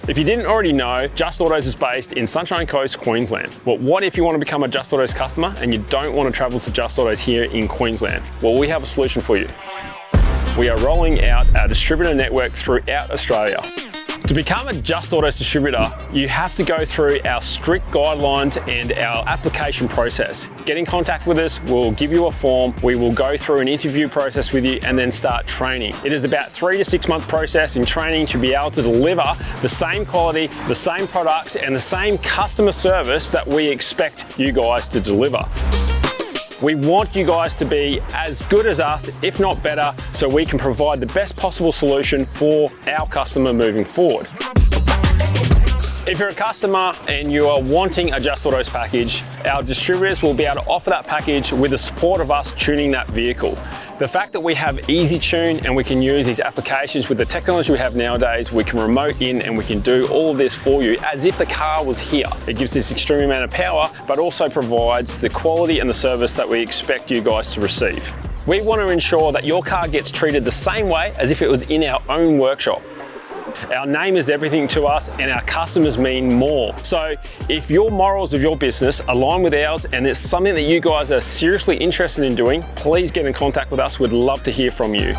If you didn't already know, Just Autos is based in Sunshine Coast, Queensland. But what if you want to become a Just Autos customer and you don't want to travel to Just Autos here in Queensland? Well, we have a solution for you. We are rolling out our distributor network throughout Australia. To become a Just Autos distributor, you have to go through our strict guidelines and our application process. Get in contact with us, we'll give you a form, we will go through an interview process with you and then start training. It is about 3 to 6 month process in training to be able to deliver the same quality, the same products and the same customer service that we expect you guys to deliver. We want you guys to be as good as us, if not better, so we can provide the best possible solution for our customer moving forward. If you're a customer and you are wanting a Just Autos package, our distributors will be able to offer that package with the support of us tuning that vehicle. The fact that we have easy tune and we can use these applications with the technology we have nowadays, we can remote in and we can do all of this for you as if the car was here. It gives this extreme amount of power, but also provides the quality and the service that we expect you guys to receive. We want to ensure that your car gets treated the same way as if it was in our own workshop. Our name is everything to us and our customers mean more. So if your morals of your business align with ours and it's something that you guys are seriously interested in doing, please get in contact with us. We'd love to hear from you.